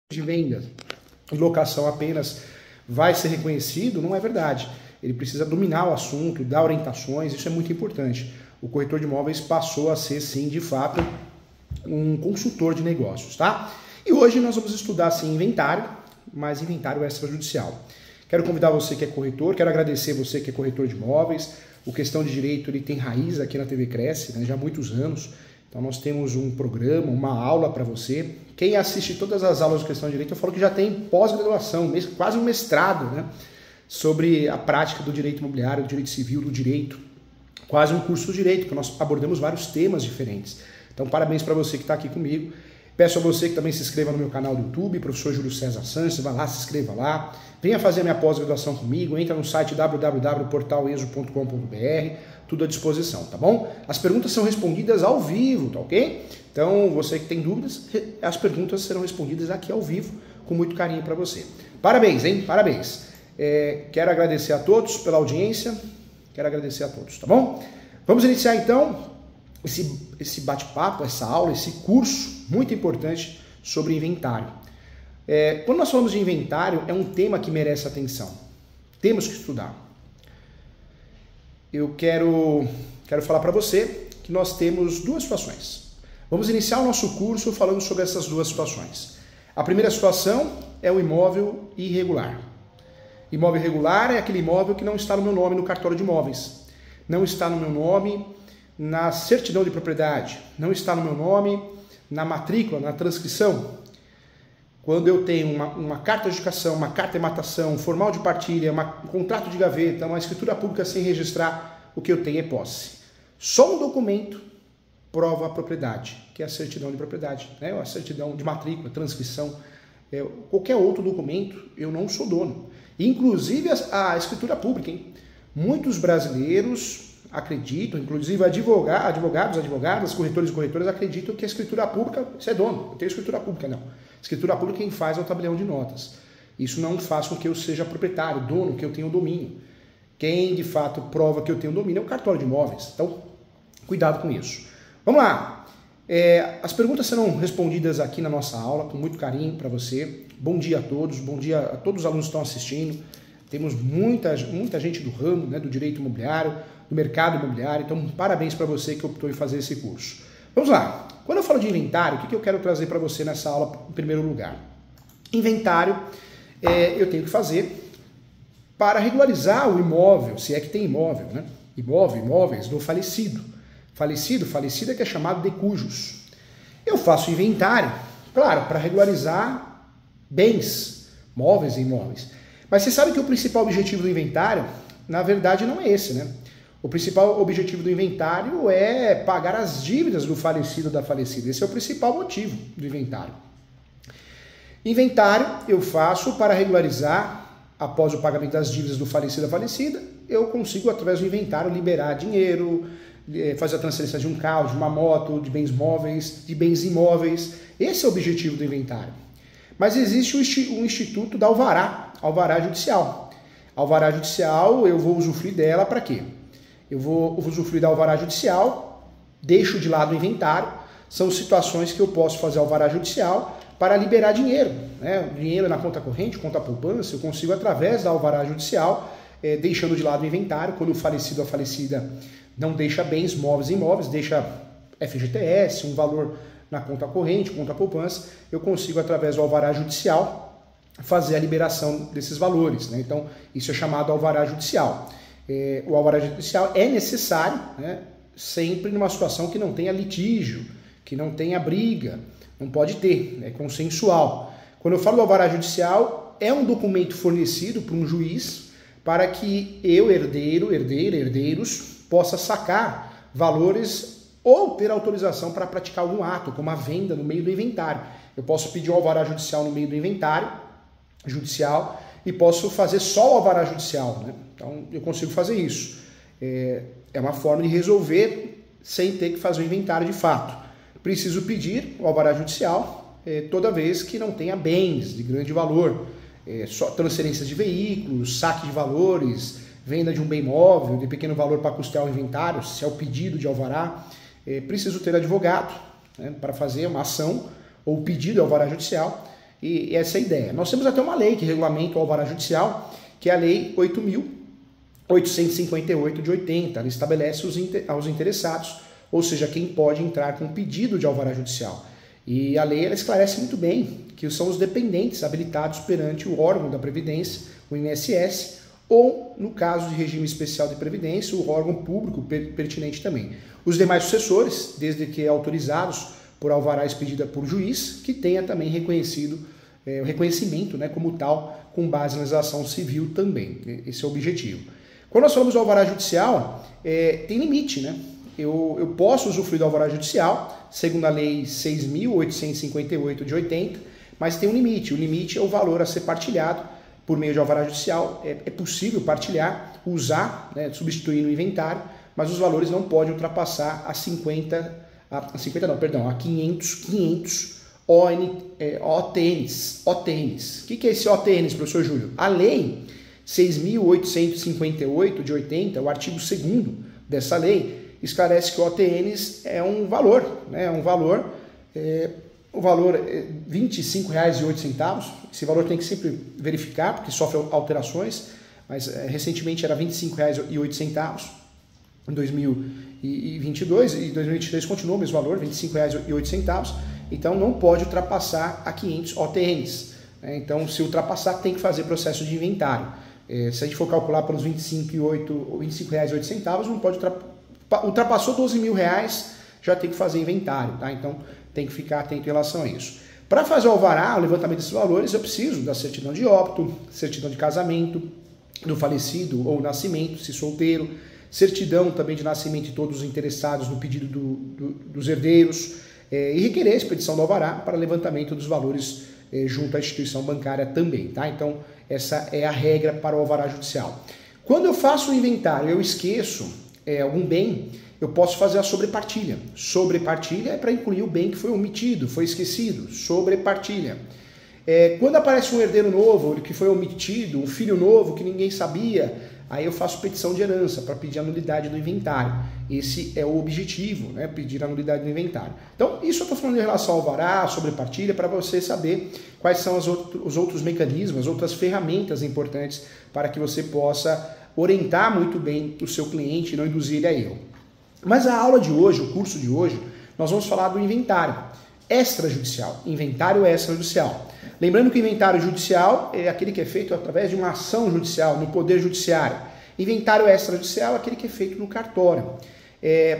de venda e locação apenas vai ser reconhecido, não é verdade. Ele precisa dominar o assunto, dar orientações, isso é muito importante. O corretor de imóveis passou a ser, sim, de fato, um consultor de negócios, tá? E hoje nós vamos estudar, sim, inventário, mas inventário extrajudicial. Quero convidar você que é corretor, quero agradecer você que é corretor de imóveis. O Questão de Direito ele tem raiz aqui na TV Cresce, né, já há muitos anos. Então nós temos um programa, uma aula para você. Quem assiste todas as aulas de Questão de Direito, eu falo que já tem pós-graduação, quase um mestrado, né, sobre a prática do direito imobiliário, do direito civil, do direito. Quase um curso de direito, porque nós abordamos vários temas diferentes. Então parabéns para você que está aqui comigo. Peço a você que também se inscreva no meu canal do YouTube, professor Júlio César Sanches, vai lá, se inscreva lá. Venha fazer a minha pós-graduação comigo, entra no site www.portaleso.com.br, tudo à disposição, tá bom? As perguntas são respondidas ao vivo, tá ok? Então, você que tem dúvidas, as perguntas serão respondidas aqui ao vivo, com muito carinho para você. Parabéns, hein? Parabéns. Quero agradecer a todos pela audiência, quero agradecer a todos, tá bom? Vamos iniciar então esse bate-papo, essa aula, esse curso muito importante sobre inventário. Quando nós falamos de inventário, é um tema que merece atenção. Temos que estudar. Eu quero falar para você que nós temos duas situações. Vamos iniciar o nosso curso falando sobre essas duas situações. A primeira situação é o imóvel irregular. Imóvel irregular é aquele imóvel que não está no meu nome no cartório de imóveis. Não está no meu nome na certidão de propriedade. Não está no meu nome na matrícula, na transcrição. Quando eu tenho uma carta de educação, uma carta de matação, um formal de partilha, um contrato de gaveta, uma escritura pública sem registrar, o que eu tenho é posse. Só um documento prova a propriedade, que é a certidão de propriedade, né? A certidão de matrícula, transcrição, qualquer outro documento, eu não sou dono. Inclusive a escritura pública, hein? Muitos brasileiros acreditam, inclusive advogados, advogadas, corretores e corretoras acreditam que a escritura pública, você é dono, eu tenho escritura pública, não. Escritura pública quem faz é o tabelião de notas. Isso não faz com que eu seja proprietário, dono, que eu tenha o domínio. Quem de fato prova que eu tenho o domínio é o cartório de imóveis. Então, cuidado com isso. Vamos lá. As perguntas serão respondidas aqui na nossa aula, com muito carinho para você. Bom dia a todos, bom dia a todos os alunos que estão assistindo. Temos muita gente do ramo, né, do direito imobiliário, do mercado imobiliário. Então, parabéns para você que optou em fazer esse curso. Vamos lá. Quando eu falo de inventário, o que eu quero trazer para você nessa aula em primeiro lugar? Inventário eu tenho que fazer para regularizar o imóvel, se é que tem imóvel, né? Imóveis do falecido. Falecido é que é chamado de cujos. Eu faço inventário, claro, para regularizar bens, móveis e imóveis. Mas você sabe que o principal objetivo do inventário, na verdade, não é esse, né? O principal objetivo do inventário é pagar as dívidas do falecido ou da falecida. Esse é o principal motivo do inventário. Inventário eu faço para regularizar, após o pagamento das dívidas do falecido ou da falecida, eu consigo, através do inventário, liberar dinheiro, fazer a transferência de um carro, de uma moto, de bens móveis, de bens imóveis. Esse é o objetivo do inventário. Mas existe o instituto da alvará judicial. Alvará judicial, eu vou usufruir dela para quê? Eu vou usufruir da alvará judicial, deixo de lado o inventário, são situações que eu posso fazer alvará judicial para liberar dinheiro, né? Dinheiro na conta corrente, conta poupança, eu consigo através da alvará judicial, deixando de lado o inventário, quando o falecido ou a falecida não deixa bens, móveis e imóveis, deixa FGTS, um valor na conta corrente, conta poupança, eu consigo através do alvará judicial fazer a liberação desses valores, né? Então isso é chamado alvará judicial. O alvará judicial é necessário, né, sempre numa situação que não tenha litígio, que não tenha briga, não pode ter, é consensual. Quando eu falo do alvará judicial, é um documento fornecido por um juiz para que eu, herdeiros, possa sacar valores ou ter autorização para praticar algum ato, como a venda no meio do inventário. Eu posso pedir o alvará judicial no meio do inventário judicial e posso fazer só o alvará judicial, né? Então, eu consigo fazer isso. É uma forma de resolver sem ter que fazer o inventário de fato. Preciso pedir o alvará judicial toda vez que não tenha bens de grande valor, só transferências de veículos, saque de valores, venda de um bem móvel de pequeno valor para custear o inventário, se é o pedido de alvará. Preciso ter advogado, né, para fazer uma ação ou pedido de alvará judicial. E essa é a ideia. Nós temos até uma lei que regulamenta o alvará judicial, que é a Lei 8.858 de 80. Ela estabelece aos interessados, ou seja, quem pode entrar com pedido de alvará judicial. E a lei ela esclarece muito bem que são os dependentes habilitados perante o órgão da Previdência, o INSS, ou, no caso de regime especial de previdência, o órgão público pertinente também. Os demais sucessores, desde que autorizados por alvará expedida por juiz, que tenha também reconhecido o reconhecimento, né, como tal, com base na legislação civil também. Esse é o objetivo. Quando nós falamos do alvará judicial, tem limite, né? Eu posso usufruir do alvará judicial, segundo a Lei 6.858 de 80, mas tem um limite. O limite é o valor a ser partilhado por meio de alvará judicial. É possível partilhar, usar, né, substituir no inventário, mas os valores não podem ultrapassar a 500 OTNs. O que é esse OTNs, professor Júlio? A Lei 6.858 de 80, o artigo 2º dessa lei, esclarece que o OTNs é um valor, né? O valor é R$ 25,08. Esse valor tem que sempre verificar, porque sofre alterações, mas recentemente era R$ 25,08 em 2022, e 2023 continuou o mesmo valor, R$ 25,08, então não pode ultrapassar a 500 OTNs. Então, se ultrapassar, tem que fazer processo de inventário. Se a gente for calcular pelos R$ 25,08, não pode ultrapassou R$ 12 mil, já tem que fazer inventário, tá? Então tem que ficar atento em relação a isso. Para fazer o alvará, o levantamento desses valores, eu preciso da certidão de óbito, certidão de casamento do falecido ou nascimento, se solteiro, certidão também de nascimento de todos os interessados no pedido dos herdeiros, e requerer a expedição do alvará para levantamento dos valores junto à instituição bancária também, tá? Então essa é a regra para o alvará judicial. Quando eu faço o inventário, eu esqueço algum bem, eu posso fazer a sobrepartilha. Sobrepartilha é para incluir o bem que foi omitido, foi esquecido. Sobrepartilha. Quando aparece um herdeiro novo que foi omitido, um filho novo que ninguém sabia, aí eu faço petição de herança para pedir a nulidade do inventário. Esse é o objetivo, né? Pedir a nulidade do inventário. Então, isso eu estou falando em relação ao alvará, sobrepartilha, para você saber quais são os outros mecanismos, as outras ferramentas importantes para que você possa orientar muito bem o seu cliente e não induzir ele a erro. Mas a aula de hoje, o curso de hoje, nós vamos falar do inventário extrajudicial. Inventário extrajudicial. Lembrando que o inventário judicial é aquele que é feito através de uma ação judicial, no poder judiciário. Inventário extrajudicial é aquele que é feito no cartório.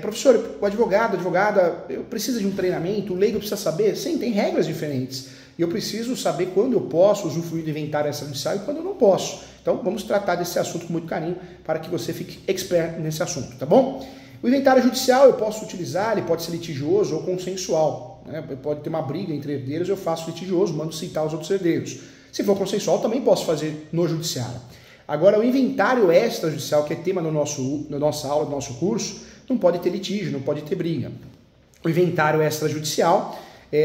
Professor, o advogado, advogada, eu preciso de um treinamento, o leigo precisa saber? Sim, tem regras diferentes. E eu preciso saber quando eu posso usufruir do inventário extrajudicial e quando eu não posso. Então, vamos tratar desse assunto com muito carinho para que você fique expert nesse assunto, tá bom? O inventário judicial eu posso utilizar, ele pode ser litigioso ou consensual, né? Pode ter uma briga entre herdeiros, eu faço litigioso, mando citar os outros herdeiros. Se for consensual, também posso fazer no judiciário. Agora, o inventário extrajudicial, que é tema na nossa aula, do nosso curso, não pode ter litígio, não pode ter briga. O inventário extrajudicial,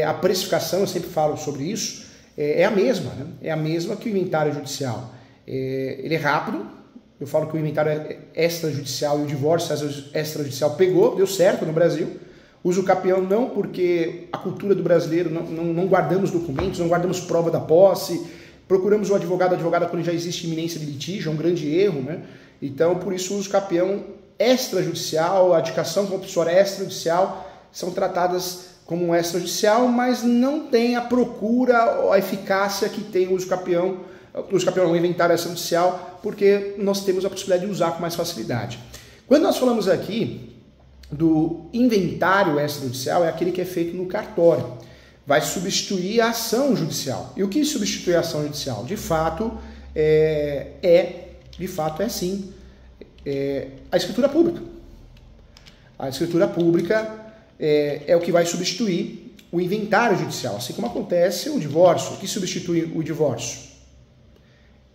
a precificação, eu sempre falo sobre isso, é a mesma, né? É a mesma que o inventário judicial. Ele é rápido. Eu falo que o inventário extrajudicial e o divórcio extrajudicial deu certo no Brasil. Uso capião não, porque a cultura do brasileiro não guardamos documentos, não guardamos prova da posse, procuramos o advogado, a advogada quando já existe iminência de litígio, é um grande erro, né? Então, por isso, uso capião extrajudicial, a adicação compulsória extrajudicial são tratadas como extrajudicial, mas não tem a procura, a eficácia que tem o uso capião no inventário extrajudicial, porque nós temos a possibilidade de usar com mais facilidade. Quando nós falamos aqui do inventário extrajudicial, é aquele que é feito no cartório. Vai substituir a ação judicial. E o que substitui a ação judicial? De fato, sim, a escritura pública. A escritura pública é o que vai substituir o inventário judicial, assim como acontece o divórcio. O que substitui o divórcio?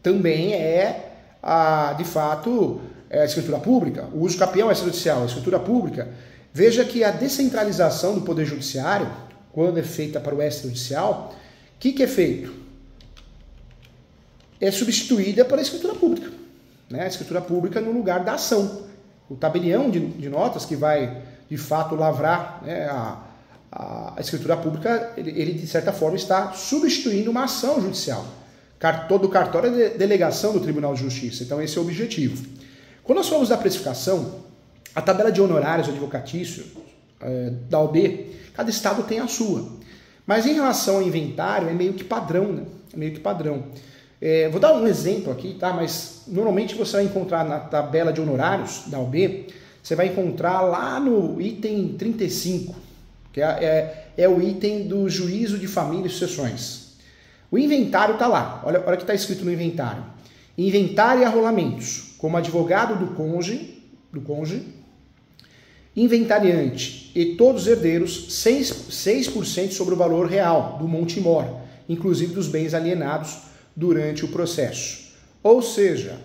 Também de fato, a escritura pública. O uso capião extrajudicial, a escritura pública. Veja que a descentralização do poder judiciário, quando é feita para o extrajudicial, o que é feito? É substituída pela escritura pública. Né? A escritura pública no lugar da ação. O tabelião de notas que vai, de fato, lavrar, né, a escritura pública, ele de certa forma está substituindo uma ação judicial. Todo cartório é delegação do Tribunal de Justiça, então esse é o objetivo. Quando nós falamos da precificação, a tabela de honorários advocatícios da OAB, cada estado tem a sua. Mas em relação ao inventário, é meio que padrão, né? É meio que padrão. Vou dar um exemplo aqui, tá? Mas normalmente você vai encontrar na tabela de honorários da OAB, você vai encontrar lá no item 35, que é o item do juízo de família e sucessões. O inventário está lá, olha o que está escrito no inventário. Inventário e arrolamentos, como advogado do cônjuge, inventariante e todos os herdeiros, 6% sobre o valor real do monte mor, inclusive dos bens alienados durante o processo. Ou seja,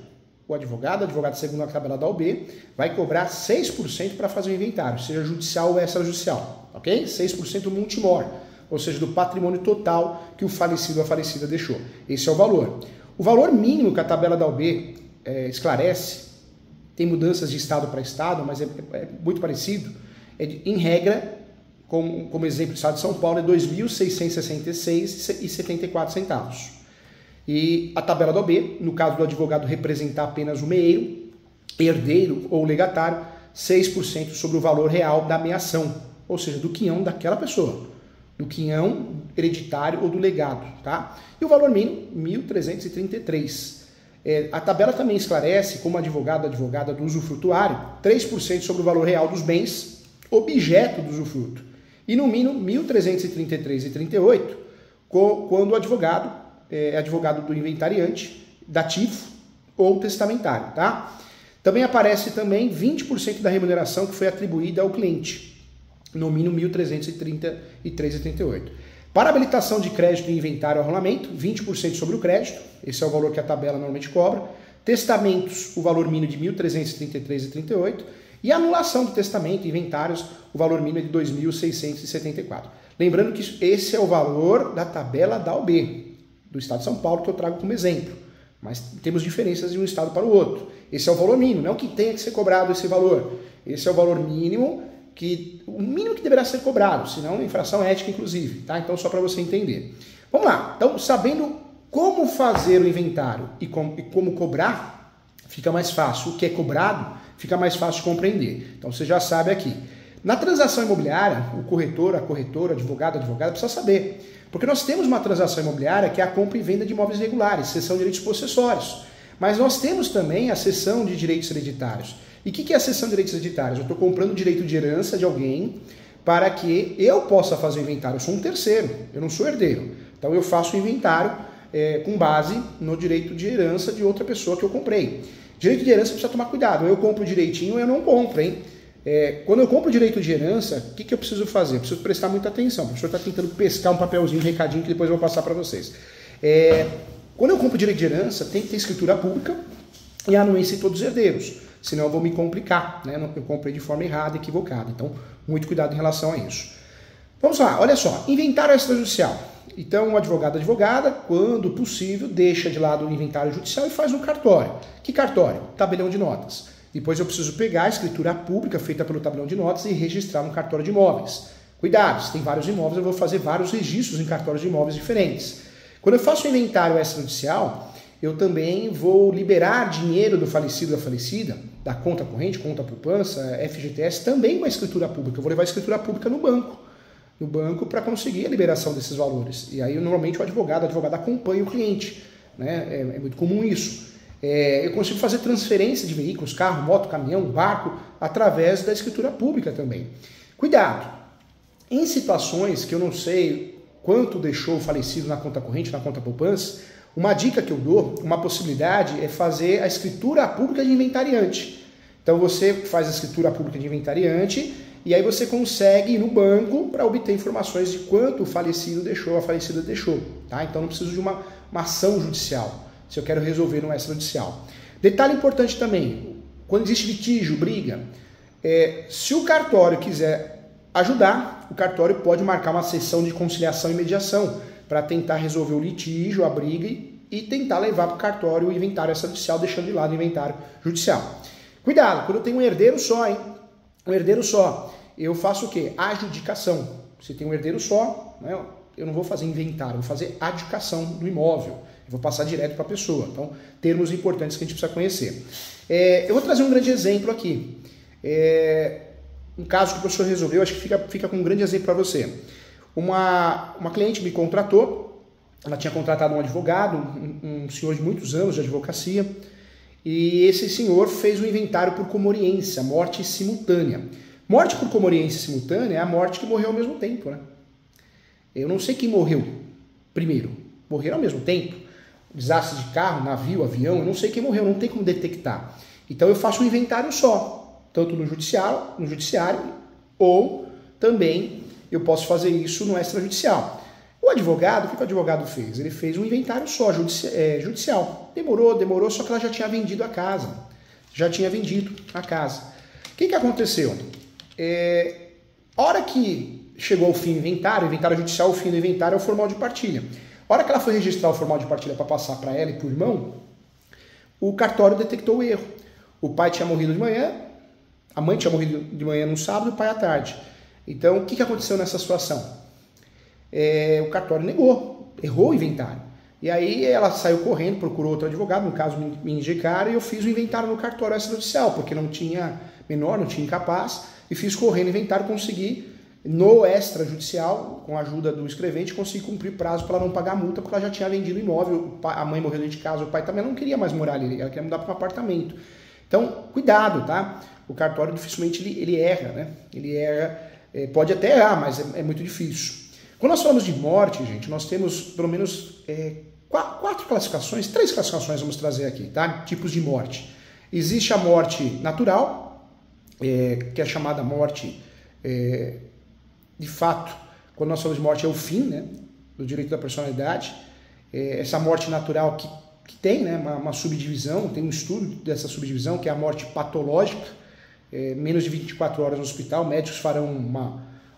o advogado segundo a tabela da OAB, vai cobrar 6% para fazer o inventário, seja judicial ou extrajudicial, ok? 6% do monte mor, ou seja, do patrimônio total que o falecido ou a falecida deixou. Esse é o valor. O valor mínimo que a tabela da OAB esclarece, tem mudanças de estado para estado, mas é muito parecido, em regra, como exemplo do estado de São Paulo, é R$ 2.666,74. E a tabela da OAB, no caso do advogado representar apenas o meeiro, herdeiro ou legatário, 6% sobre o valor real da meação, ou seja, do quinhão daquela pessoa, do quinhão hereditário ou do legado, tá? E o valor mínimo, R$ 1.333. A tabela também esclarece, como advogada do usufrutuário, 3% sobre o valor real dos bens, objeto do usufruto. E no mínimo, R$ 1.333,38, quando o advogado é advogado do inventariante, dativo ou testamentário, tá? Também aparece 20% da remuneração que foi atribuída ao cliente, no mínimo R$ 1.333,38. Para habilitação de crédito em inventário e arrolamento, 20% sobre o crédito, esse é o valor que a tabela normalmente cobra. Testamentos, o valor mínimo de R$ 1.333,38. E anulação do testamento, inventários, o valor mínimo é de R$ 2.674. Lembrando que esse é o valor da tabela da OAB, do estado de São Paulo, que eu trago como exemplo. Mas temos diferenças de um estado para o outro. Esse é o valor mínimo, não que tenha que ser cobrado esse valor. Esse é o valor mínimo, o mínimo que deverá ser cobrado, senão infração ética, inclusive. Tá? Então, só para você entender. Vamos lá. Então, sabendo como fazer o inventário e como cobrar, fica mais fácil. O que é cobrado, fica mais fácil de compreender. Então, você já sabe aqui. Na transação imobiliária, o corretor, a corretora, advogado, advogada, precisa saber. Porque nós temos uma transação imobiliária que é a compra e venda de imóveis regulares, cessão de direitos possessórios. Mas nós temos também a cessão de direitos hereditários. E o que é a cessão de direitos hereditários? Eu estou comprando o direito de herança de alguém para que eu possa fazer o inventário. Eu sou um terceiro, eu não sou herdeiro. Então eu faço o inventário com base no direito de herança de outra pessoa que eu comprei. Direito de herança precisa tomar cuidado. Ou eu compro direitinho ou eu não compro, hein? Quando eu compro o direito de herança, o que eu preciso fazer? Eu preciso prestar muita atenção. O professor está tentando pescar um papelzinho, um recadinho que depois eu vou passar para vocês. Quando eu compro o direito de herança, tem que ter escritura pública e anuência em todos os herdeiros. Senão eu vou me complicar, né? Eu comprei de forma errada, equivocada. Então, muito cuidado em relação a isso. Vamos lá, olha só. Inventário extrajudicial. Então, o advogada, quando possível, deixa de lado o inventário judicial e faz um cartório. Que cartório? Tabelião de notas. Depois eu preciso pegar a escritura pública feita pelo tabelião de notas e registrar no cartório de imóveis. Cuidado, se tem vários imóveis, eu vou fazer vários registros em cartórios de imóveis diferentes. Quando eu faço o inventário extrajudicial, eu também vou liberar dinheiro do falecido ou da falecida, da conta corrente, conta poupança, FGTS, também com a escritura pública. Eu vou levar a escritura pública no banco para conseguir a liberação desses valores. E aí, normalmente, o advogado acompanha o cliente, né? É muito comum isso. Eu consigo fazer transferência de veículos, carro, moto, caminhão, barco, através da escritura pública também. Cuidado! Em situações que eu não sei quanto deixou o falecido na conta corrente, na conta poupança, uma dica que eu dou, uma possibilidade é fazer a escritura pública de inventariante. Então você faz a escritura pública de inventariante e aí você consegue ir no banco para obter informações de quanto o falecido deixou, a falecida deixou. Tá? Então não preciso de uma ação judicial, se eu quero resolver no extrajudicial. Detalhe importante também, quando existe litígio, briga, se o cartório quiser ajudar, o cartório pode marcar uma sessão de conciliação e mediação para tentar resolver o litígio, a briga e tentar levar para o cartório o inventário extrajudicial, deixando de lado o inventário judicial. Cuidado, quando eu tenho um herdeiro só, hein? Um herdeiro só, eu faço o quê? Adjudicação. Se tem um herdeiro só, né, eu não vou fazer inventário, vou fazer adjudicação do imóvel. Eu vou passar direto para a pessoa. Então, termos importantes que a gente precisa conhecer. Eu vou trazer um grande exemplo aqui. Um caso que o professor resolveu, acho que fica com um grande exemplo para você. Uma cliente me contratou, ela tinha contratado um advogado, um senhor de muitos anos de advocacia, e esse senhor fez um inventário por comoriência, morte simultânea. Morte por comoriência simultânea é a morte que morreu ao mesmo tempo, né? Eu não sei quem morreu primeiro. Morreram ao mesmo tempo. Desastre de carro, navio, avião, eu não sei quem morreu, não tem como detectar. Então eu faço um inventário só, tanto no judiciário, ou também eu posso fazer isso no extrajudicial. O advogado, o que o advogado fez? Ele fez um inventário só, judicial. Demorou, só que ela já tinha vendido a casa. O que aconteceu? A hora que chegou ao fim do inventário judicial, o fim do inventário é o formal de partilha. A hora que ela foi registrar o formal de partilha para passar para ela e para o irmão, o cartório detectou o erro. O pai tinha morrido de manhã, a mãe tinha morrido de manhã no sábado e o pai à tarde. Então, o que aconteceu nessa situação? O cartório negou, errou o inventário. E aí ela saiu correndo, procurou outro advogado, no caso me indicaram, e eu fiz o inventário no cartório extrajudicial, porque não tinha menor, não tinha incapaz, e fiz correndo o inventário, consegui no extrajudicial, com a ajuda do escrevente, consegui cumprir prazo para ela não pagar multa, porque ela já tinha vendido o imóvel, a mãe morreu dentro de casa, o pai também não queria mais morar ali, ela queria mudar para um apartamento. Então, cuidado, tá? O cartório dificilmente ele erra, né? Ele erra, pode até errar, mas é muito difícil. Quando nós falamos de morte, gente, nós temos pelo menos três classificações vamos trazer aqui, tá? Tipos de morte. Existe a morte natural, que é a chamada morte de fato, quando nós falamos de morte, é o fim, né, do direito da personalidade. Essa morte natural que tem, né, uma subdivisão, tem um estudo dessa subdivisão, que é a morte patológica, menos de 24 horas no hospital, médicos farão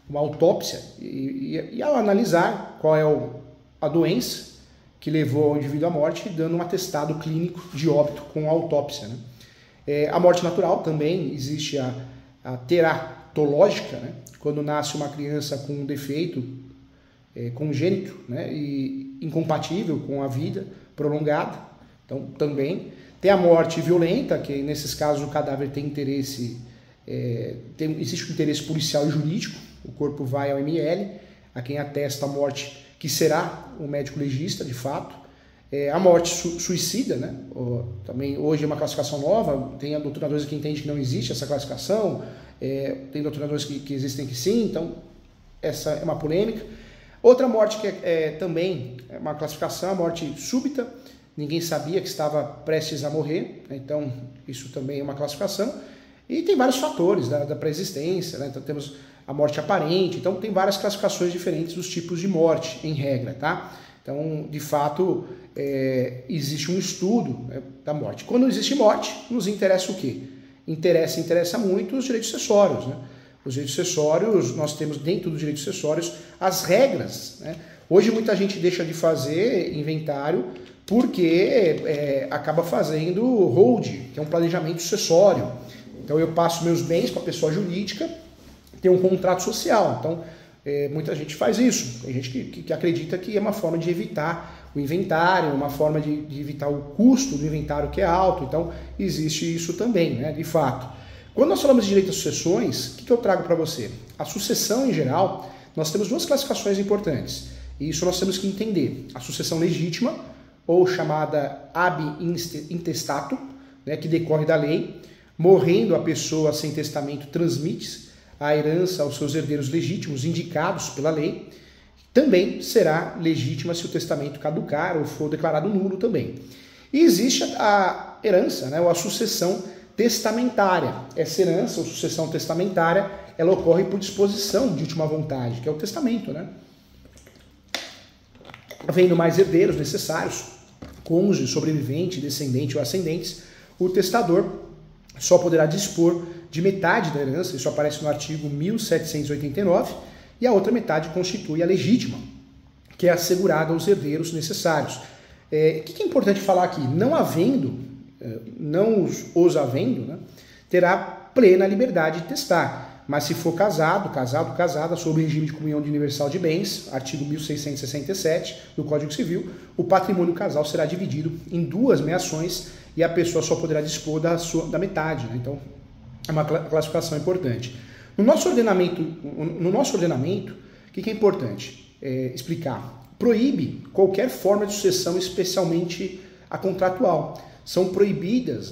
uma autópsia e ao analisar qual é a doença que levou o indivíduo à morte, dando um atestado clínico de óbito com a autópsia, né. A morte natural também existe a teratológica, né, quando nasce uma criança com um defeito congênito, né, e incompatível com a vida prolongada. Então, também tem a morte violenta, que nesses casos o cadáver tem interesse, existe um interesse policial e jurídico, o corpo vai ao ML, a quem atesta a morte, que será o médico legista, de fato. A morte suicida, né, também hoje é uma classificação nova, tem doutrinadores que entendem que não existe essa classificação, tem doutrinadores que existem que sim, então essa é uma polêmica. Outra morte que também é uma classificação, a morte súbita, ninguém sabia que estava prestes a morrer, né? Então isso também é uma classificação. E tem vários fatores da pré-existência, né? Então temos a morte aparente, então tem várias classificações diferentes dos tipos de morte, em regra, tá? Então, de fato, existe um estudo, né, da morte. Quando existe morte, nos interessa o quê? Interessa muito os direitos sucessórios, né? Os direitos sucessórios, nós temos dentro dos direitos sucessórios as regras, né? Hoje muita gente deixa de fazer inventário porque acaba fazendo hold, que é um planejamento sucessório. Então eu passo meus bens para a pessoa jurídica, tem um contrato social. Então muita gente faz isso. Tem gente que acredita que é uma forma de evitar o inventário, uma forma de evitar o custo do inventário que é alto. Então existe isso também, né, de fato. Quando nós falamos de direito às sucessões, o que eu trago para você? A sucessão, em geral, nós temos duas classificações importantes. E isso nós temos que entender. A sucessão legítima, ou chamada ab intestato, né, que decorre da lei. Morrendo a pessoa sem testamento, transmite a herança aos seus herdeiros legítimos, indicados pela lei. Também será legítima se o testamento caducar ou for declarado nulo também. E existe a herança, né, ou a sucessão testamentária. Essa herança ou sucessão testamentária, ela ocorre por disposição de última vontade, que é o testamento, né? Havendo mais herdeiros necessários, cônjuge, sobrevivente, descendente ou ascendentes, o testador só poderá dispor de metade da herança, isso aparece no artigo 1789, e a outra metade constitui a legítima, que é assegurada aos herdeiros necessários. O que é importante falar aqui? Não os havendo, né, terá plena liberdade de testar. Mas se for casada, sob o regime de comunhão universal de bens, artigo 1667 do Código Civil, o patrimônio casal será dividido em 2 meações e a pessoa só poderá dispor da metade, né? Então, é uma classificação importante. No nosso ordenamento, o que é importante explicar? Proíbe qualquer forma de sucessão, especialmente a contratual. São proibidos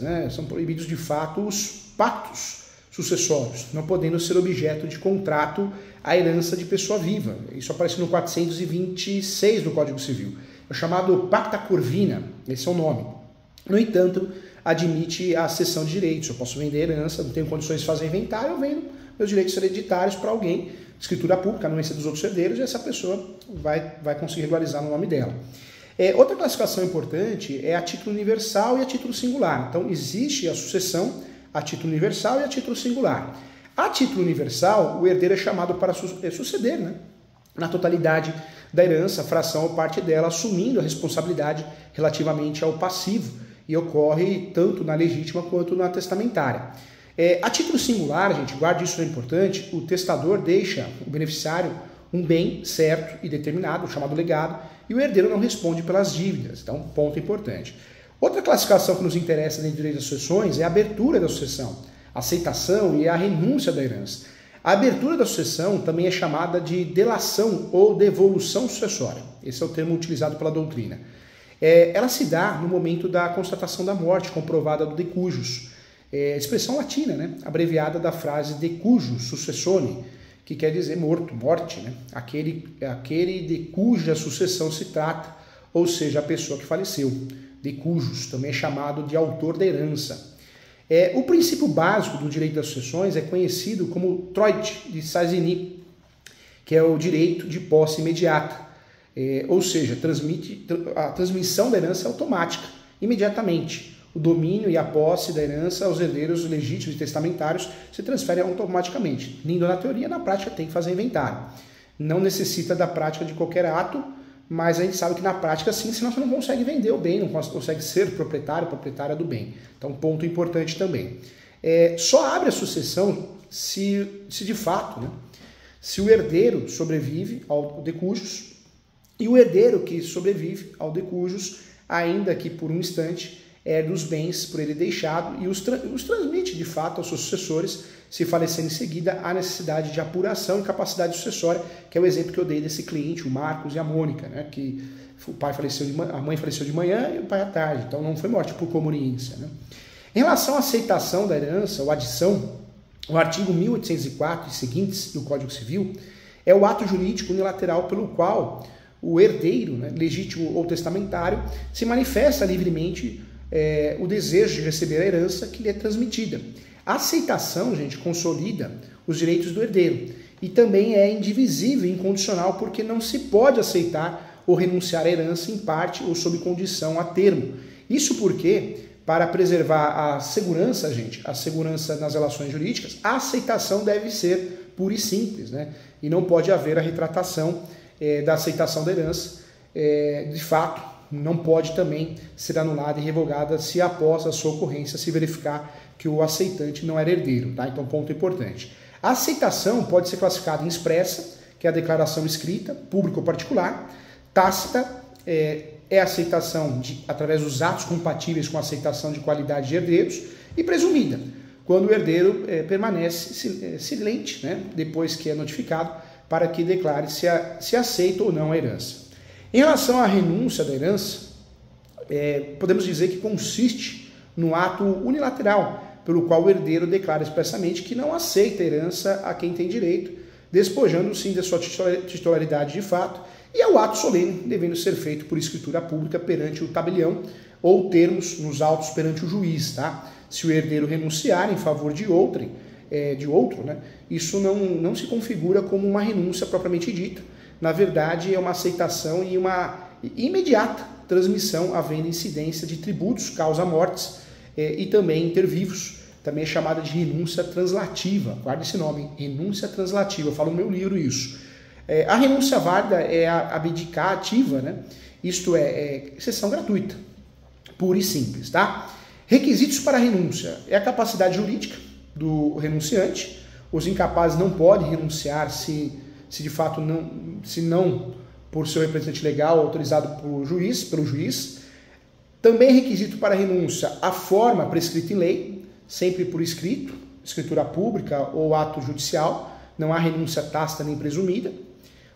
de fato os pactos sucessórios, não podendo ser objeto de contrato a herança de pessoa viva. Isso aparece no 426 do Código Civil. É o chamado Pacta Corvina, esse é o nome. No entanto, admite a cessão de direitos. Eu posso vender herança, não tenho condições de fazer inventário, eu vendo meus direitos hereditários para alguém, escritura pública, não ser dos outros herdeiros, e essa pessoa vai conseguir regularizar no nome dela. Outra classificação importante é a título universal e a título singular. Então, existe a sucessão a título universal e a título singular. A título universal, o herdeiro é chamado para suceder, né, na totalidade da herança, fração ou parte dela, assumindo a responsabilidade relativamente ao passivo, e ocorre tanto na legítima quanto na testamentária. A título singular, gente, guarde isso, é importante, o testador deixa o beneficiário um bem certo e determinado, chamado legado, e o herdeiro não responde pelas dívidas. Então, ponto importante. Outra classificação que nos interessa dentro do direito das sucessões é a abertura da sucessão, a aceitação e a renúncia da herança. A abertura da sucessão também é chamada de delação ou devolução sucessória. Esse é o termo utilizado pela doutrina. Ela se dá no momento da constatação da morte comprovada do de cujus. Expressão latina, né? Abreviada da frase de cujus successione, que quer dizer morte, né? Aquele de cuja sucessão se trata, ou seja, a pessoa que faleceu. De cujus, também é chamado de autor da herança. O princípio básico do direito das sucessões é conhecido como droit de Sazini, que é o direito de posse imediata, ou seja, a transmissão da herança é automática, imediatamente. O domínio e a posse da herança aos herdeiros legítimos e testamentários se transferem automaticamente. Lindo na teoria, na prática tem que fazer inventário. Não necessita da prática de qualquer ato, mas a gente sabe que na prática sim, senão você não consegue vender o bem, não consegue ser proprietária do bem. Então, ponto importante também. Só abre a sucessão se de fato, né, se o herdeiro sobrevive ao de cujus e o herdeiro que sobrevive ao de cujus, ainda que por um instante, dos bens por ele deixado e os transmite de fato aos seus sucessores. Se falecer em seguida, há necessidade de apuração e capacidade sucessória, que é o exemplo que eu dei desse cliente, o Marcos e a Mônica, né, que a mãe faleceu de manhã e o pai à tarde, então não foi morte por conveniência, né. Em relação à aceitação da herança ou adição, o artigo 1804 e seguintes do Código Civil é o ato jurídico unilateral pelo qual o herdeiro, né, legítimo ou testamentário, se manifesta livremente o desejo de receber a herança que lhe é transmitida. A aceitação, gente, consolida os direitos do herdeiro e também é indivisível e incondicional, porque não se pode aceitar ou renunciar à herança em parte ou sob condição a termo. Isso porque, para preservar a segurança, gente, a segurança nas relações jurídicas, a aceitação deve ser pura e simples, né? E não pode haver a retratação da aceitação da herança. De fato, não pode também ser anulada e revogada se após a sua ocorrência se verificar que o aceitante não era herdeiro, tá? Então, ponto importante. A aceitação pode ser classificada em expressa, que é a declaração escrita, pública ou particular. Tácita é a aceitação através dos atos compatíveis com a aceitação de qualidade de herdeiros. E presumida, quando o herdeiro permanece silente, né, depois que é notificado, para que declare se aceita ou não a herança. Em relação à renúncia da herança, podemos dizer que consiste no ato unilateral, pelo qual o herdeiro declara expressamente que não aceita a herança a quem tem direito, despojando sim da sua titularidade de fato, e é o ato solene, devendo ser feito por escritura pública perante o tabelião, ou termos nos autos perante o juiz, tá? Se o herdeiro renunciar em favor de outro, né, isso não se configura como uma renúncia propriamente dita. Na verdade, é uma aceitação e uma imediata transmissão, havendo incidência de tributos, causa-mortes e também intervivos. Também é chamada de renúncia translativa. Guarde esse nome, renúncia translativa. Eu falo no meu livro isso. A renúncia válida é a abdicativa, né? Isto é exceção gratuita, pura e simples, tá? Requisitos para a renúncia é a capacidade jurídica do renunciante, os incapazes não podem renunciar se de fato não por seu representante legal autorizado pelo juiz. Também é requisito para renúncia a forma prescrita em lei, sempre por escrito, escritura pública ou ato judicial, não há renúncia tácita nem presumida.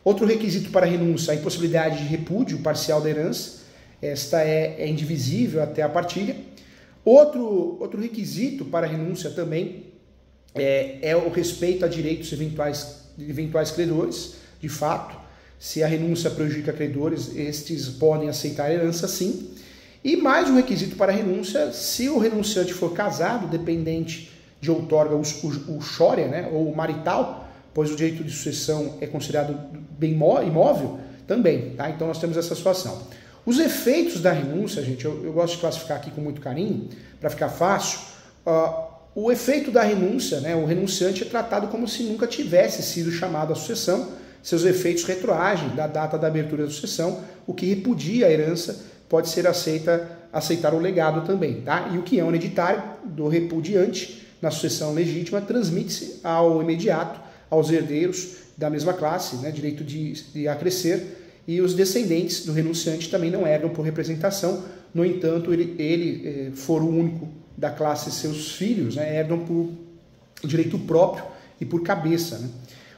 Outro requisito para renúncia, a impossibilidade de repúdio parcial da herança, esta é indivisível até a partilha. Outro requisito para renúncia também é o respeito a direitos eventuais credores. De fato, se a renúncia prejudica credores, estes podem aceitar a herança sim. E mais um requisito para renúncia, se o renunciante for casado, dependente de outorga o chória, né, ou marital, pois o direito de sucessão é considerado bem imóvel, também. Tá? Então nós temos essa situação. Os efeitos da renúncia, gente, eu gosto de classificar aqui com muito carinho, para ficar fácil. O efeito da renúncia, né, o renunciante é tratado como se nunca tivesse sido chamado à sucessão. Seus efeitos retroagem da data da abertura da sucessão, o que repudia a herança pode ser aceitar o legado também. Tá? E o que é um hereditário do repudiante na sucessão legítima transmite-se ao imediato, aos herdeiros da mesma classe, né, direito de acrescer, e os descendentes do renunciante também não herdam por representação. No entanto, ele for o único da classe, seus filhos, né, herdam por direito próprio e por cabeça. Né?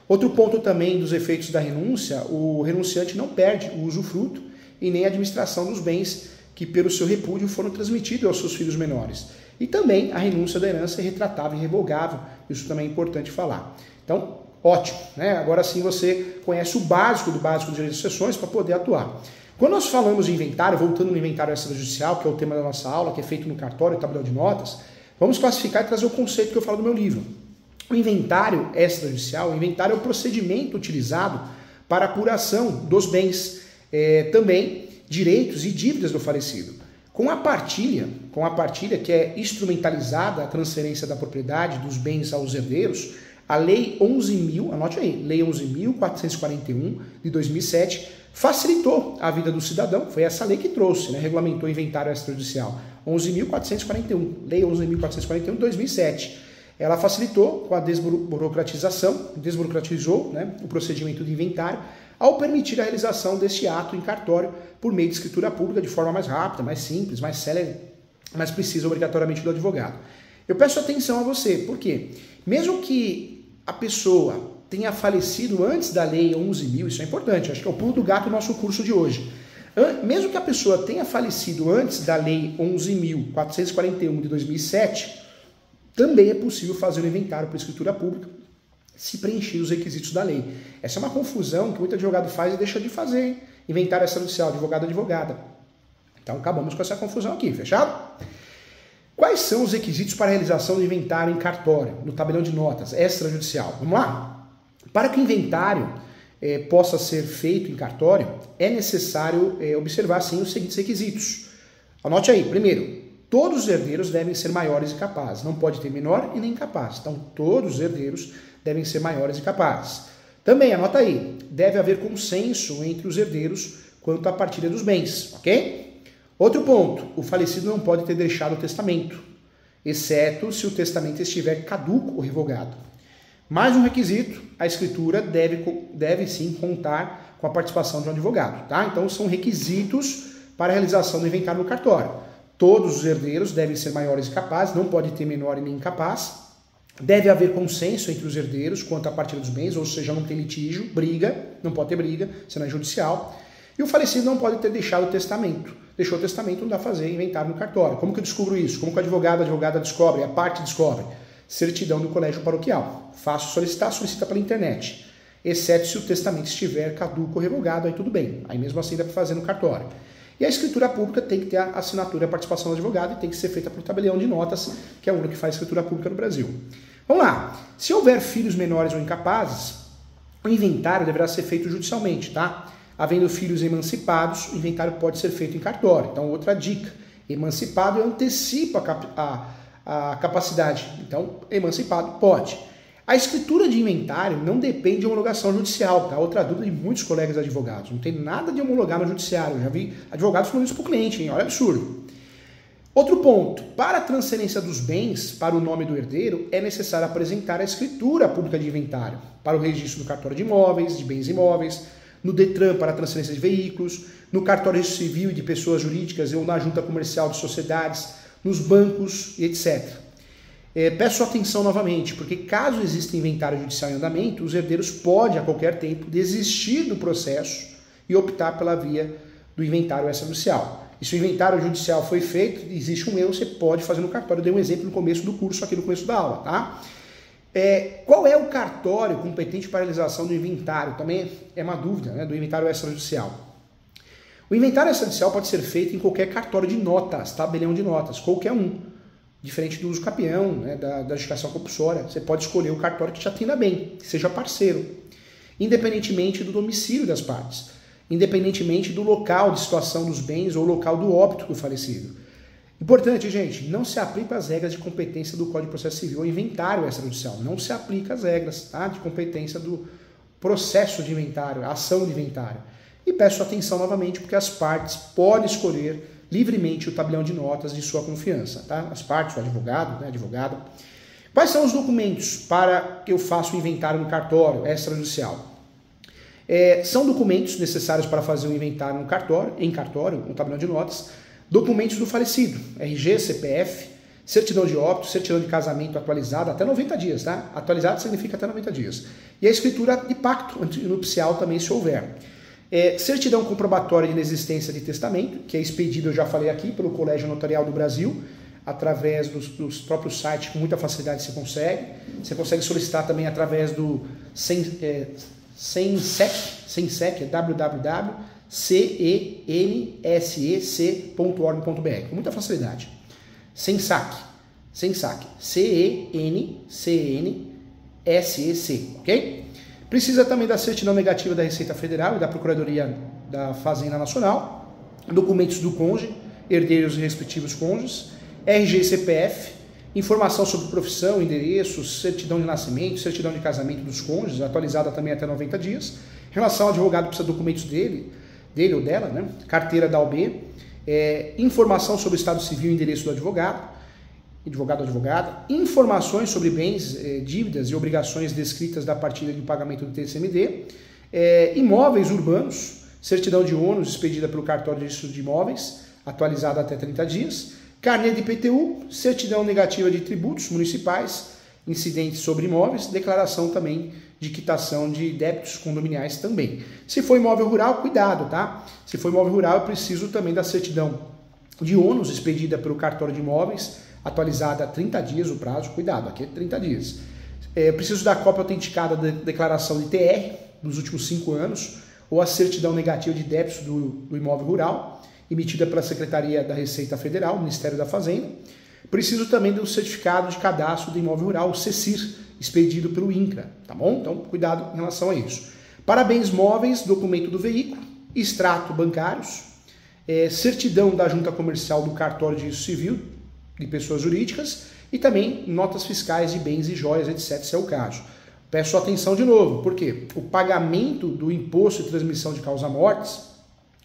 Outro ponto também dos efeitos da renúncia, o renunciante não perde o usufruto e nem a administração dos bens que pelo seu repúdio foram transmitidos aos seus filhos menores. E também a renúncia da herança é retratável e revogável, isso também é importante falar. Então, ótimo, né? Agora sim você conhece o básico do básico do direito de sucessões para poder atuar. Quando nós falamos de inventário, voltando no inventário extrajudicial, que é o tema da nossa aula, que é feito no cartório, tabelião de notas, vamos classificar e trazer o conceito que eu falo no meu livro. O inventário extrajudicial, o inventário é o procedimento utilizado para a apuração dos bens, também direitos e dívidas do falecido. Com a partilha, que é instrumentalizada a transferência da propriedade dos bens aos herdeiros, a Lei 11.000, anote aí, Lei 11.441 de 2007, facilitou a vida do cidadão. Foi essa lei que trouxe, né, regulamentou o inventário extrajudicial. 11.441, Lei 11.441 de 2007. Ela facilitou com a desburocratizou, né, o procedimento de inventário, ao permitir a realização deste ato em cartório por meio de escritura pública de forma mais rápida, mais simples, mais célere, mas precisa obrigatoriamente do advogado. Eu peço atenção a você, porque mesmo que a pessoa tenha falecido antes da Lei 11.000, isso é importante, acho que é o pulo do gato do nosso curso de hoje. Mesmo que a pessoa tenha falecido antes da Lei 11.441 de 2007, também é possível fazer o inventário por escritura pública se preencher os requisitos da lei. Essa é uma confusão que muito advogado faz e deixa de fazer, hein? Inventário extrajudicial, advogada. Então acabamos com essa confusão aqui, fechado? Quais são os requisitos para a realização do inventário em cartório, no tabelião de notas, extrajudicial? Vamos lá? Para que o inventário possa ser feito em cartório, é necessário observar, sim, os seguintes requisitos. Anote aí. Primeiro, todos os herdeiros devem ser maiores e capazes. Não pode ter menor e nem capaz. Então, todos os herdeiros devem ser maiores e capazes. Também, anota aí, deve haver consenso entre os herdeiros quanto à partilha dos bens, ok? Outro ponto, o falecido não pode ter deixado o testamento, exceto se o testamento estiver caduco ou revogado. Mais um requisito, a escritura deve sim contar com a participação de um advogado, tá? Então são requisitos para a realização do inventário no cartório. Todos os herdeiros devem ser maiores e capazes, não pode ter menor e nem incapaz. Deve haver consenso entre os herdeiros quanto à partilha dos bens, ou seja, não tem litígio, briga, não pode ter briga, senão é judicial. E o falecido não pode ter deixado o testamento. Deixou o testamento, não dá para fazer inventário no cartório. Como que eu descubro isso? Como que a advogada descobre, a parte descobre? Certidão do colégio paroquial. Fácil solicitar, solicita pela internet. Exceto se o testamento estiver caduco ou revogado, aí tudo bem. Aí mesmo assim dá para fazer no cartório. E a escritura pública tem que ter a assinatura e a participação do advogado e tem que ser feita por tabelião de notas, que é o único que faz escritura pública no Brasil. Vamos lá. Se houver filhos menores ou incapazes, o inventário deverá ser feito judicialmente, tá? Havendo filhos emancipados, o inventário pode ser feito em cartório. Então, outra dica. Emancipado antecipa a capacidade. Então, emancipado pode. A escritura de inventário não depende de homologação judicial, tá? Outra dúvida de muitos colegas advogados. Não tem nada de homologar no judiciário. Eu já vi advogados falando isso para o cliente, hein? Olha, absurdo. Outro ponto, para a transferência dos bens para o nome do herdeiro, é necessário apresentar a escritura pública de inventário para o registro do cartório de imóveis, de bens imóveis, no DETRAN para a transferência de veículos, no cartório civil e de pessoas jurídicas ou na junta comercial de sociedades, nos bancos e etc. Peço atenção novamente, porque caso exista inventário judicial em andamento, os herdeiros podem a qualquer tempo desistir do processo e optar pela via do inventário extrajudicial. E se o inventário judicial foi feito, existe um erro, você pode fazer no cartório. Eu dei um exemplo no começo do curso, aqui no começo da aula, tá? Qual é o cartório competente para a realização do inventário? Também é uma dúvida, né, do inventário extrajudicial. O inventário extrajudicial pode ser feito em qualquer cartório de notas, tabelião de notas, qualquer um. Diferente do uso capião, né, da justificação compulsória, você pode escolher o cartório que te atenda bem, que seja parceiro, independentemente do domicílio das partes, independentemente do local de situação dos bens ou local do óbito do falecido. Importante, gente, não se aplica as regras de competência do Código de Processo Civil ao inventário extrajudicial. Não se aplica as regras, tá, de competência do processo de inventário, a ação de inventário. E peço atenção novamente, porque as partes podem escolher livremente o tabelião de notas de sua confiança, tá? As partes, o advogado, né, advogada. Quais são os documentos para que eu faça o inventário no cartório extrajudicial? São documentos necessários para fazer o inventário em cartório, no tabelião de notas, documentos do falecido, RG, CPF, certidão de óbito, certidão de casamento atualizada até 90 dias, tá? Atualizado significa até 90 dias. E a escritura de pacto nupcial também, se houver. Certidão comprobatória de inexistência de testamento, que é expedido, eu já falei aqui, pelo Colégio Notarial do Brasil, através dos próprios sites, com muita facilidade se consegue. Você consegue solicitar também através do SENSEC, www.censec.org.br, com muita facilidade. SENSAC, CENSEC, ok? Precisa também da certidão negativa da Receita Federal e da Procuradoria da Fazenda Nacional, documentos do cônjuge, herdeiros e respectivos cônjuges, RG e CPF, informação sobre profissão, endereço, certidão de nascimento, certidão de casamento dos cônjuges, atualizada também até 90 dias. Em relação ao advogado, precisa de documentos dele ou dela, né? Carteira da OAB, informação sobre o estado civil e endereço do advogado ou advogada, informações sobre bens, dívidas e obrigações descritas da partilha de pagamento do TCMD, imóveis urbanos, certidão de ônus expedida pelo cartório de registro de imóveis, atualizada até 30 dias, carnê de IPTU, certidão negativa de tributos municipais, incidentes sobre imóveis, declaração também de quitação de débitos condominiais também. Se for imóvel rural, cuidado, tá? Se for imóvel rural, eu preciso também da certidão de ônus expedida pelo cartório de imóveis, atualizada a 30 dias o prazo, cuidado, aqui é 30 dias. Preciso da cópia autenticada da declaração de TR dos últimos 5 anos, ou a certidão negativa de débitos do imóvel rural, emitida pela Secretaria da Receita Federal, Ministério da Fazenda. Preciso também do certificado de cadastro do imóvel rural, o CECIR, expedido pelo INCRA, tá bom? Então, cuidado em relação a isso. Para bens móveis, documento do veículo, extrato bancários, certidão da junta comercial do cartório de registro civil de pessoas jurídicas e também notas fiscais de bens e joias, etc., se é o caso. Peço atenção de novo, porque o pagamento do imposto de transmissão de causa-mortes,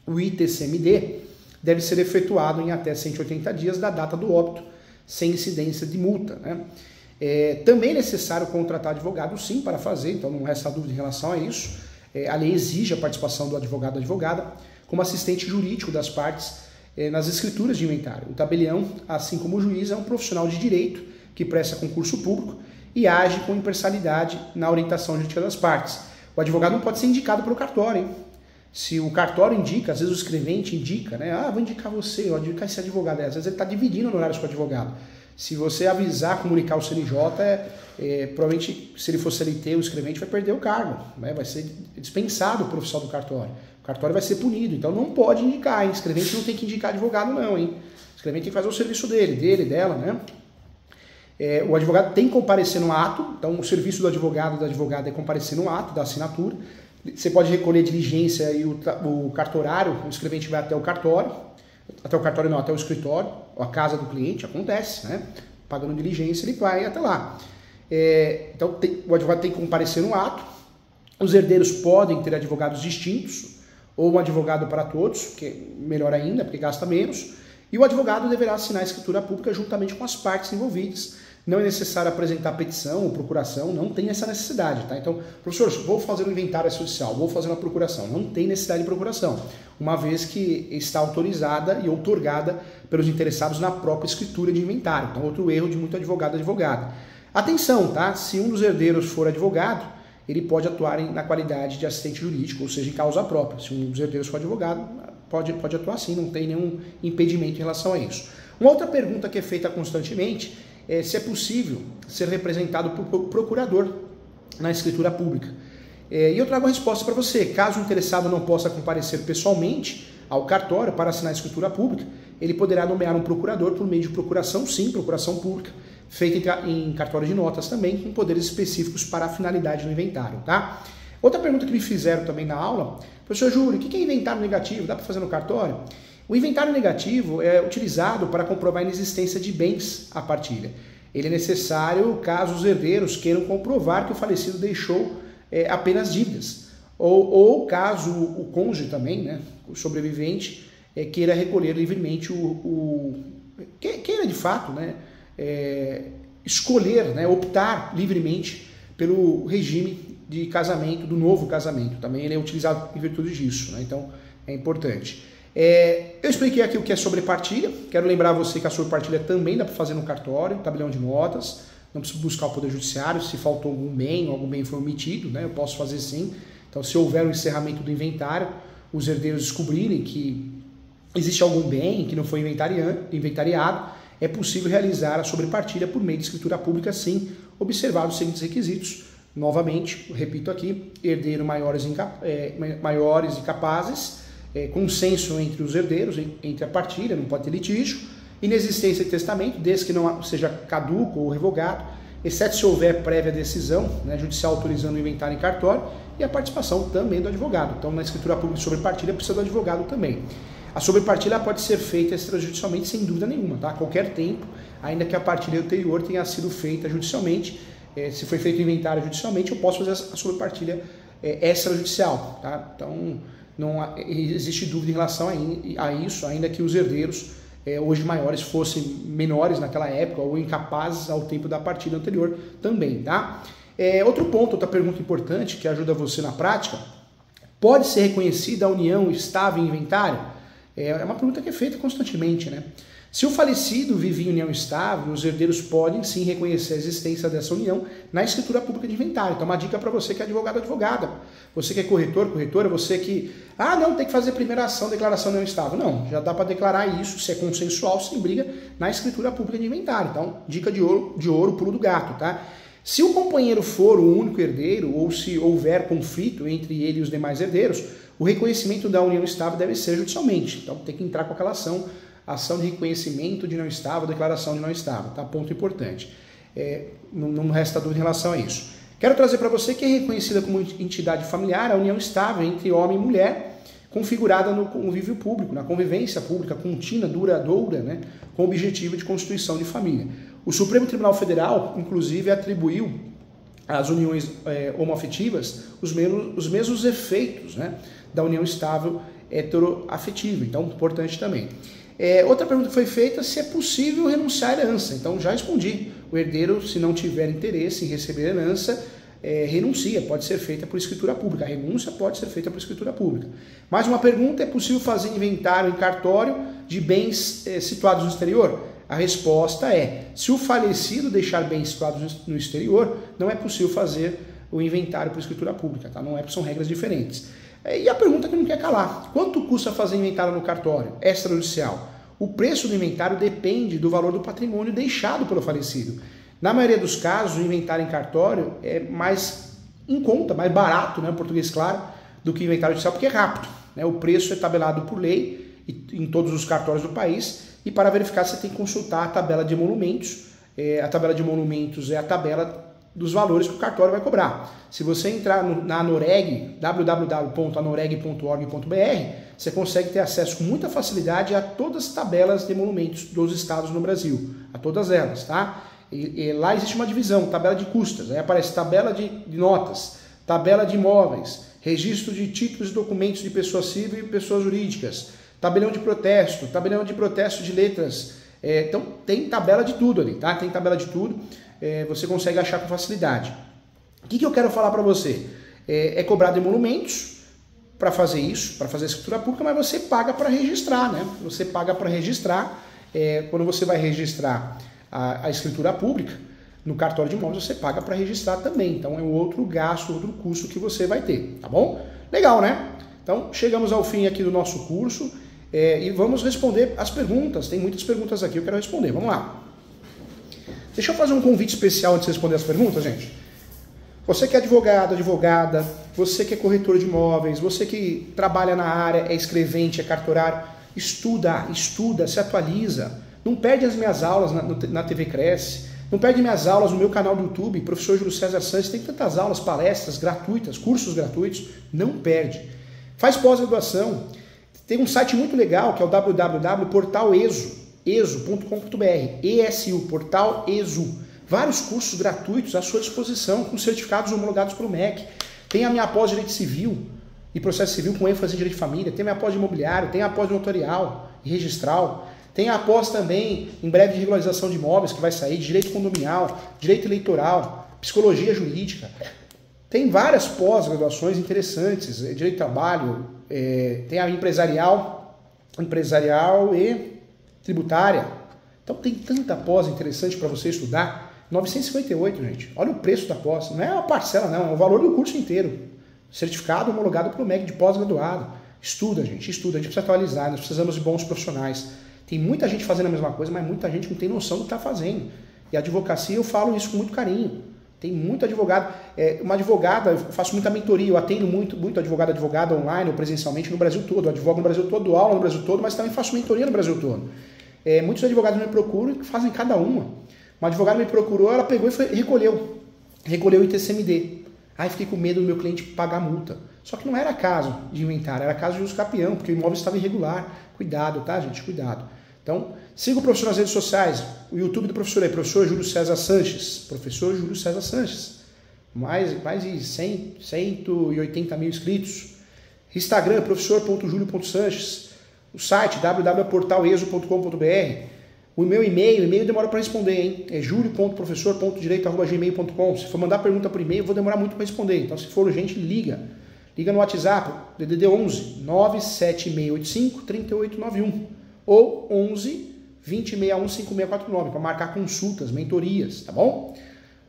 o ITCMD, deve ser efetuado em até 180 dias da data do óbito, sem incidência de multa, né? Também é necessário contratar advogado, sim, para fazer, então não resta dúvida em relação a isso. A lei exige a participação do advogado ou advogada como assistente jurídico das partes nas escrituras de inventário. O tabelião, assim como o juiz, é um profissional de direito que presta concurso público e age com imparcialidade na orientação jurídica das partes. O advogado não pode ser indicado pelo cartório, hein? Se o cartório indica, às vezes o escrevente indica, né? Vou indicar você, vou indicar esse advogado. Às vezes ele está dividindo honorários com o advogado. Se você avisar, comunicar o CNJ, provavelmente, se ele for CLT, o escrevente vai perder o cargo, né? Vai ser dispensado o profissional do cartório. O cartório vai ser punido, então não pode indicar, hein? O escrevente não tem que indicar advogado não, hein? O escrevente tem que fazer o serviço dele, dela, né? O advogado tem que comparecer no ato, então o serviço do advogado ou da advogada é comparecer no ato da assinatura. Você pode recolher diligência e o cartorário, o escrevente vai até o cartório, até o escritório, ou a casa do cliente, acontece, né? Pagando diligência, ele vai até lá. Então o advogado tem que comparecer no ato, os herdeiros podem ter advogados distintos, ou um advogado para todos, que é melhor ainda, porque gasta menos, E o advogado deverá assinar a escritura pública juntamente com as partes envolvidas. Não é necessário apresentar petição ou procuração, não tem essa necessidade, tá? Então, professor, vou fazer um inventário judicial, vou fazer uma procuração. Não tem necessidade de procuração, uma vez que está autorizada e outorgada pelos interessados na própria escritura de inventário. Então, outro erro de muito advogado e advogada. Atenção, tá? Se um dos herdeiros for advogado, ele pode atuar na qualidade de assistente jurídico, ou seja, em causa própria. Se um dos herdeiros for advogado, pode atuar sim, não tem nenhum impedimento em relação a isso. Uma outra pergunta que é feita constantemente é se é possível ser representado por procurador na escritura pública. E eu trago a resposta para você. Caso o interessado não possa comparecer pessoalmente ao cartório para assinar a escritura pública, ele poderá nomear um procurador por meio de procuração, sim, procuração pública, feita em cartório de notas também, com poderes específicos para a finalidade do inventário, tá? Outra pergunta que me fizeram também na aula, professor Júlio, o que é inventário negativo? Dá para fazer no cartório? O inventário negativo é utilizado para comprovar a inexistência de bens à partilha. Ele é necessário caso os herdeiros queiram comprovar que o falecido deixou apenas dívidas. Ou caso o cônjuge também, né, o sobrevivente, queira recolher livremente queira de fato, né, escolher, né, optar livremente pelo regime de casamento, do novo casamento. Também ele é utilizado em virtude disso, né, então é importante. Eu expliquei aqui o que é sobrepartilha. Quero lembrar você que a sobrepartilha também dá para fazer no cartório, tabelião de notas. Não preciso buscar o Poder Judiciário. Se faltou algum bem foi omitido, né, eu posso fazer sim. Então, se houver um encerramento do inventário, os herdeiros descobrirem que existe algum bem que não foi inventariado, é possível realizar a sobrepartilha por meio de escritura pública, sim, observados os seguintes requisitos. Novamente, repito aqui, herdeiro maiores e capazes, consenso entre os herdeiros, entre a partilha, não pode ter litígio, inexistência de testamento, desde que não seja caduco ou revogado, exceto se houver prévia decisão, né, judicial autorizando o inventário em cartório, e a participação também do advogado. Então, na escritura pública de sobrepartilha precisa do advogado também. A sobrepartilha pode ser feita extrajudicialmente sem dúvida nenhuma, tá? A qualquer tempo, ainda que a partilha anterior tenha sido feita judicialmente. Se foi feito o inventário judicialmente, eu posso fazer a sobrepartilha extrajudicial, tá? Então, não existe dúvida em relação a isso, ainda que os herdeiros hoje maiores fossem menores naquela época ou incapazes ao tempo da partilha anterior também, tá? Outro ponto, outra pergunta importante que ajuda você na prática: pode ser reconhecida a união estável em inventário? É uma pergunta que é feita constantemente, né? Se o falecido vive em união estável, os herdeiros podem sim reconhecer a existência dessa união na escritura pública de inventário. Então, uma dica para você que é advogado, advogada. Você que é corretor, corretora, você que... não, tem que fazer primeira ação, declaração de união estável. Não, já dá para declarar isso, se é consensual, sem briga, na escritura pública de inventário. Então, dica de ouro, pulo do gato, tá? Se o companheiro for o único herdeiro, ou se houver conflito entre ele e os demais herdeiros, o reconhecimento da união estável deve ser judicialmente. Então, tem que entrar com aquela ação de reconhecimento de não estável, declaração de não estável, tá? Ponto importante. Não resta dúvida em relação a isso. Quero trazer para você que é reconhecida como entidade familiar a união estável entre homem e mulher, configurada no convívio público, na convivência pública contínua, duradoura, né, com o objetivo de constituição de família. O Supremo Tribunal Federal, inclusive, atribuiu às uniões homoafetivas os mesmos efeitos, né, da união estável heteroafetiva. Então, importante também. Outra pergunta que foi feita: se é possível renunciar à herança. Então, já respondi. O herdeiro, se não tiver interesse em receber herança, renuncia, pode ser feita por escritura pública. A renúncia pode ser feita por escritura pública. Mais uma pergunta: é possível fazer inventário em cartório de bens situados no exterior? A resposta é: se o falecido deixar bens situados no exterior, não é possível fazer o inventário por escritura pública, tá? Não são regras diferentes. E a pergunta que não quer calar: quanto custa fazer inventário no cartório extrajudicial? O preço do inventário depende do valor do patrimônio deixado pelo falecido. Na maioria dos casos, o inventário em cartório é mais em conta, mais barato, né, em português claro, do que o inventário judicial, porque é rápido, né? O preço é tabelado por lei em todos os cartórios do país, e para verificar você tem que consultar a tabela de emolumentos. A tabela de emolumentos é a tabela dos valores que o cartório vai cobrar. Se você entrar na Anoreg, www.anoreg.org.br, você consegue ter acesso com muita facilidade a todas as tabelas de emolumentos dos estados no Brasil, a todas elas, tá? E lá existe uma divisão, tabela de custas, aí aparece tabela de notas, tabela de imóveis, registro de títulos e documentos de pessoa civil e pessoas jurídicas, tabelião de protesto de letras. Então tem tabela de tudo ali, tá? Tem tabela de tudo, você consegue achar com facilidade. O que eu quero falar para você? É cobrado emolumentos para fazer isso, para fazer a escritura pública, mas você paga para registrar, né? Você paga para registrar, quando você vai registrar a escritura pública, no cartório de imóveis você paga para registrar também, então é um outro gasto, outro custo que você vai ter, tá bom? Legal, né? Então chegamos ao fim aqui do nosso curso e vamos responder as perguntas, tem muitas perguntas aqui, eu quero responder, vamos lá. Deixa eu fazer um convite especial antes de responder as perguntas, gente. Você que é advogado, advogada, você que é corretor de imóveis, você que trabalha na área, é escrevente, é cartorário, estuda, se atualiza. Não perde as minhas aulas na TV Cresce, não perde minhas aulas no meu canal do YouTube, professor Júlio César Sanches, tem tantas aulas, palestras gratuitas, cursos gratuitos, não perde. Faz pós-graduação, tem um site muito legal que é o www.portaleso.com.br, ESU, Portal ESU. Vários cursos gratuitos à sua disposição, com certificados homologados pelo MEC. Tem a minha pós de Direito Civil e Processo Civil com ênfase em Direito de Família, tem a minha pós de Imobiliário, tem a pós de Notarial e Registral, tem a pós também, em breve, de Regularização de Imóveis, que vai sair, de Direito Condominial, Direito Eleitoral, Psicologia Jurídica. Tem várias pós-graduações interessantes, Direito do Trabalho, tem a empresarial e tributária. Então tem tanta pós interessante para você estudar. 958, gente. Olha o preço da pós. Não é uma parcela, não. É o valor do curso inteiro. Certificado homologado pelo MEC de pós-graduado. Estuda, gente. Estuda. A gente precisa atualizar. Nós precisamos de bons profissionais. Tem muita gente fazendo a mesma coisa, mas muita gente não tem noção do que está fazendo. E a advocacia, eu falo isso com muito carinho. Tem muito advogado. Uma advogada, eu faço muita mentoria. Eu atendo muito advogada online ou presencialmente no Brasil todo. Eu advogo no Brasil todo, dou aula no Brasil todo, mas também faço mentoria no Brasil todo. Muitos advogados me procuram e fazem cada uma. Uma advogada me procurou, ela pegou e recolheu o ITCMD. Aí fiquei com medo do meu cliente pagar multa. Só que não era caso de inventário, era caso de uso capião, porque o imóvel estava irregular. Cuidado, tá, gente? Cuidado. Então, siga o professor nas redes sociais. O YouTube do professor é professor Júlio César Sanches. Professor Júlio César Sanches. Mais de 180 mil inscritos. Instagram, professor.julio.sanches. O site www.portaleso.com.br. O meu e-mail demora para responder, hein? É julio.professor.direito@gmail.com. Se for mandar pergunta por e-mail, eu vou demorar muito para responder. Então, se for urgente, liga. Liga no WhatsApp, DDD 11 97685 3891 ou 11 2061 5649 para marcar consultas, mentorias, tá bom?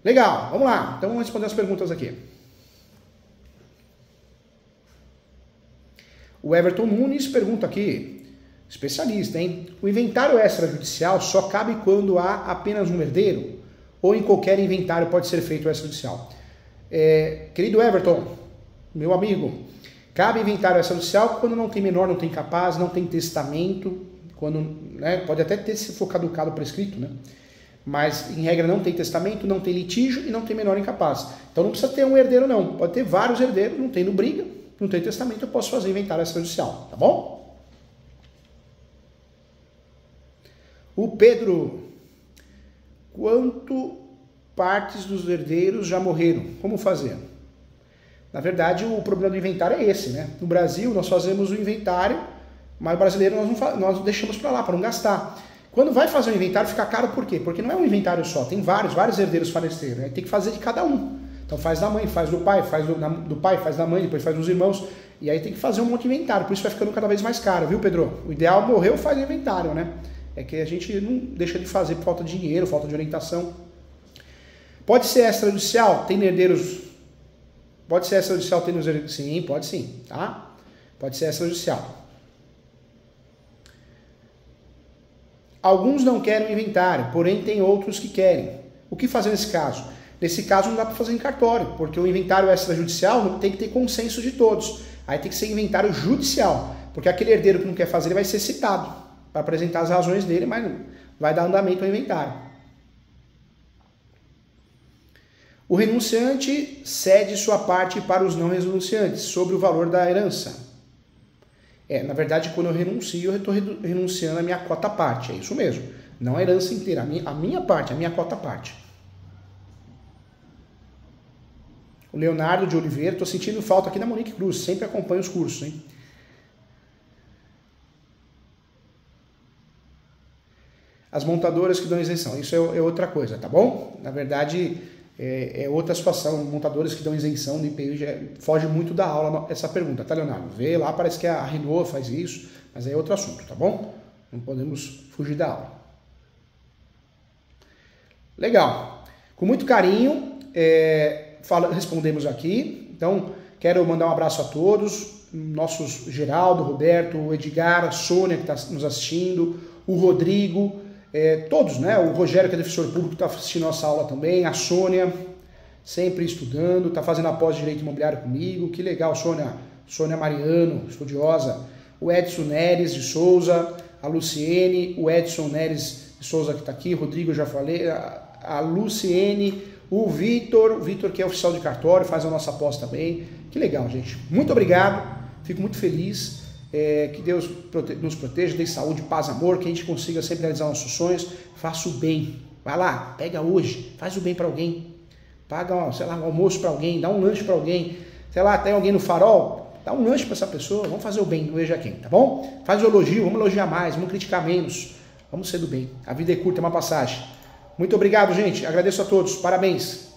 Legal, vamos lá. Então, vamos responder as perguntas aqui. O Everton Nunes pergunta aqui. Especialista, hein? O inventário extrajudicial só cabe quando há apenas um herdeiro? Ou em qualquer inventário pode ser feito extrajudicial? Querido Everton, meu amigo, cabe inventário extrajudicial quando não tem menor, não tem capaz, não tem testamento, quando, né, pode até ter se for caducado o prescrito, né? Mas em regra não tem testamento, não tem litígio e não tem menor incapaz. Então não precisa ter um herdeiro não, pode ter vários herdeiros, não tem no briga, não tem testamento, eu posso fazer inventário extrajudicial, tá bom? O Pedro, quanto partes dos herdeiros já morreram? Como fazer? Na verdade, o problema do inventário é esse, né? No Brasil, nós fazemos o inventário, mas o brasileiro nós deixamos para lá, para não gastar. Quando vai fazer o inventário, fica caro por quê? Porque não é um inventário só, tem vários herdeiros faleceram, né? Tem que fazer de cada um. Então faz da mãe, faz do pai, faz da mãe, depois faz dos irmãos, e aí tem que fazer um monte de inventário, por isso vai ficando cada vez mais caro, viu, Pedro? O ideal morreu, faz inventário, né? É que a gente não deixa de fazer por falta de dinheiro, falta de orientação. Pode ser extrajudicial? Tem herdeiros? Pode ser extrajudicial? Tem herdeiros? Sim, pode sim, tá? Pode ser extrajudicial. Alguns não querem o inventário, porém tem outros que querem. O que fazer nesse caso? Nesse caso não dá para fazer em cartório, porque o inventário extrajudicial tem que ter consenso de todos. Aí tem que ser inventário judicial, porque aquele herdeiro que não quer fazer, ele vai ser citado para apresentar as razões dele, mas vai dar andamento ao inventário. O renunciante cede sua parte para os não renunciantes sobre o valor da herança. Na verdade, quando eu renuncio, eu estou renunciando a minha cota parte, é isso mesmo. Não a herança inteira, a minha parte, a minha cota parte. O Leonardo de Oliveira, estou sentindo falta aqui da Monique Cruz, sempre acompanho os cursos, hein? as montadoras que dão isenção. Isso é outra coisa, tá bom? Na verdade, é outra situação. Montadoras que dão isenção do IPI já foge muito da aula essa pergunta, tá, Leonardo? Vê lá, parece que a Renault faz isso, mas é outro assunto, tá bom? Não podemos fugir da aula. Legal. Com muito carinho, respondemos aqui. Então, quero mandar um abraço a todos. Nossos Geraldo, Roberto, o Edgar, a Sônia que está nos assistindo, o Rodrigo, todos, né? O Rogério, que é defensor público, está assistindo nossa aula também, a Sônia, sempre estudando, está fazendo a pós de Direito Imobiliário comigo, que legal, Sônia. Sônia Mariano, estudiosa, o Edson Neres de Souza, a Luciene, o Edson Neres de Souza que está aqui, Rodrigo eu já falei, a Luciene, o Vitor que é oficial de cartório, faz a nossa pós também. Que legal, gente. Muito obrigado. Fico muito feliz, que Deus nos proteja, dê saúde, paz, amor, que a gente consiga sempre realizar nossos sonhos. Faça o bem. Vai lá, pega hoje, faz o bem para alguém. Paga, sei lá, um almoço para alguém, dá um lanche para alguém. Sei lá, tem alguém no farol, dá um lanche para essa pessoa. Vamos fazer o bem, não veja quem, tá bom? Faz o elogio, vamos elogiar mais, vamos criticar menos. Vamos ser do bem. A vida é curta, é uma passagem. Muito obrigado, gente. Agradeço a todos. Parabéns.